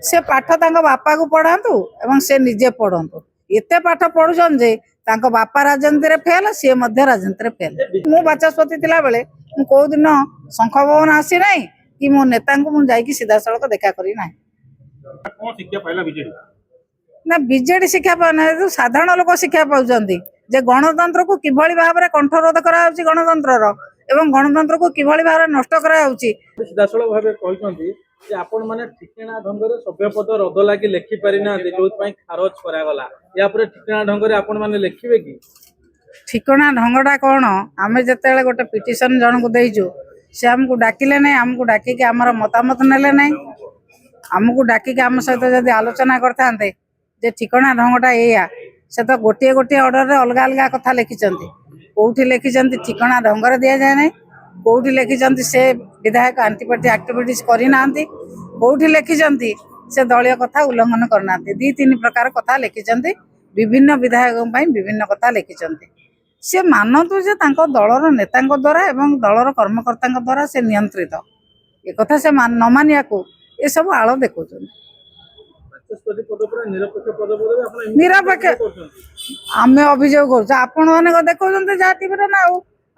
से पाठ तांको बापा को पढ़ातु एवं से निजे पढ़तु एते पाठ पढ़ुछन जे तांको बापा राजनीति रे फेल सी मध्य राजनीति रे फेल। मु बाचस्पति थिला बेले मु को दिन शंख भवन आसी नाही कि मो नेता को मु जाई कि सीधा सड़क देखा करी नाही। कौन शिक्षा पाइला बीजेडी ना बीजेडी शिक्षा पाना तो साधारण लोक शिक्षा पाउचंदी जे गणतंत्र को किभली भाव में कंठरोध करा होउची गणतंत्र रो एवं गणतंत्र को किभली भाव में नष्ट करा होउची। सीधासलख भाव कहते जे आपण माने ठिकाना ढंग रे सभ्यपद रद लागी लेखि पारि ना जोत पई खारज करा गला या पर ठिकाना ढंग रे आपण माने लेखिबे कि ठिकाना ढंगटा कौन आमे जते गोटे पिटिशन जन को देइजो से हमको डाकिले नहीं हमको डाकिक आमर मतामत नेले नहीं आमको डाकिक आम सहित जदि आलोचना करते जे ठिकाना ढंगटा एया से तो गोटे गोटे ऑर्डर रे अलग अलग कथा लिखिचंती कोठी लिखिचंती ठिकाना ढंग रे दिया जाय नहीं कोठी लिखिचंती से विधायक एंटी पार्टी एक्टिविटीज करी नांती कोठी लिखिचंती से दलीय कथा उल्लंघन करनांती दी तीन प्रकार कथा लिखिचंती विभिन्न विधायकों पई विभिन्न कथा लिखिचंती से मानतु जे तांको दलर नेतांको द्वारा एवं दलर कर्मकर्तांको द्वारा से नियंत्रित ए कथा से न मानिया को ए सब आळ देखौछन निरपेक्ष आमे अभियोग करू आपण माने देखौछन जा टीवी रे ना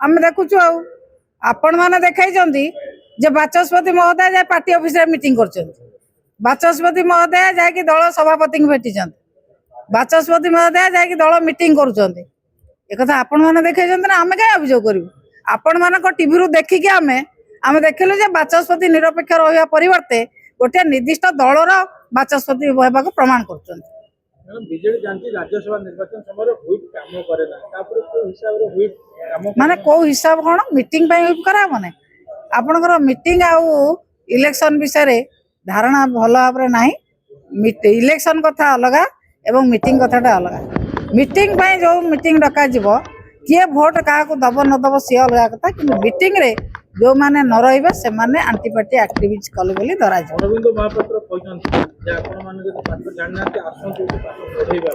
आमे देखुछु आपण माने देखाइछंती जे बाचस्पति महोदय जा पार्टी ऑफिस रे मीटिंग करछंती बाचस्पति महोदय जा कि दल सभापति को भेटिछंती बाचस्पति महोदय जा कि दल मीटिंग करूछंती एक आपण मैंने देखा ना आम क्या अभियोग करूँ आपण मान टीवी देखिकी आम देखिलु जे बाचस्पति निरपेक्ष रहा परिवर्ते गोटे निर्दिष्ट दलर बाचस्पति होगा प्रमाण कर माने को हिसाब कौन मीटिंग व्हिप करा माने आपनकर मीटिंग आउ इलेक्शन विषय धारणा भल भाव ना इलेक्शन कथा अलग एवं मीटिंग कथाटा अलग मीटिंग जो मीटिंग डका किए भोट क्या दब न दब सी अलग कथा कि मीटिंग रे जो माने न रहिबे से माने एंटी पार्टी एक्टिविटीज कले बोली धरा अरविंद महापात्र कहछन जे आपण माने जे पाठ जाननाते आसंतु पाठ पढेबा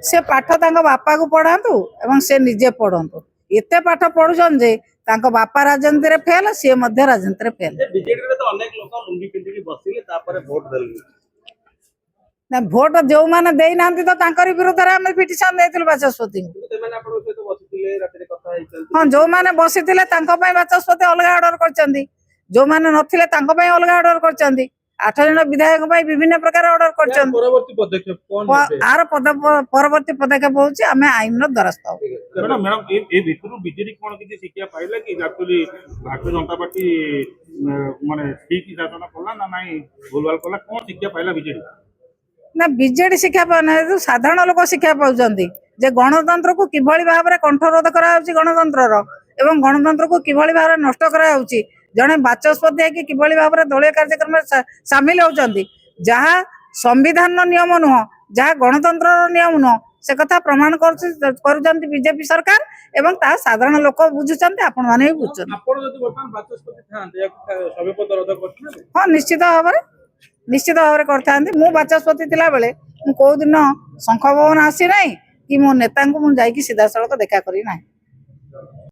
से पाठ तांको बापा को पढ़ातु एवं से निजे पढ़तु एते पाठ पढ़ुछन जे तांको बापा राजनीति रे फेल सी मध्य राजनीति रे फेल। बीजेडी रे तो अनेक लोक लुंगी पिंडी बसिले तापर वोट देले ना भोट जो माने देई नांती तो तांकरी विरुद्ध रे हम पिटिशन देथिलु बाचस्पति हाँ जो माने बसिथिले तांको पई बाचस्पति अलग ऑर्डर करचंदी जो माने नथिले तांको पई अलग ऑर्डर करचंदी 8 जन विधायक पई विभिन्न प्रकार ऑर्डर करचंदी परवर्ती पदक्षेप कोन आर परवर्ती पदक्षेप होची हमें आईन नो दरस्त हो। मैडम ए भितरु बीजेडी कोन किछि शिक्षा पाइला कि एक्चुअली भारतीय जनता पार्टी माने ठीक शासन करला ना नाही भूलभाल करला कोन शिक्षा पाइला बीजेडी ना बीजेडी शिक्षा पाना तो साधारण लोक शिक्षा पाउचंदी जे गणतंत्र को किभली भाव में कंठरोध करा होउची गणतंत्र रो एवं गणतंत्र को किभली भाव में नष्ट करा होउची जने बाचस्पति है कि किभली भाव में दलीय कार्यक्रम में शामिल होउचंदी जहाँ संविधान नियम नुह जहाँ गणतंत्र नियम नुह से कथा प्रमाण करुचंदी बीजेपी सरकार एवं ता साधारण लोक बुझुचंदी आपण माने भी बुझुचंदी आपण जदि वर्तमान बाचस्पति थांते सभ्यपद रद करथिले हां निश्चित भाव में करते मु बाचस्पति थिला बेले मु को दिन शंख भवन आसी नाही कि मो नेता को मु जाई कि सीधा सड़क देखा करी नाही।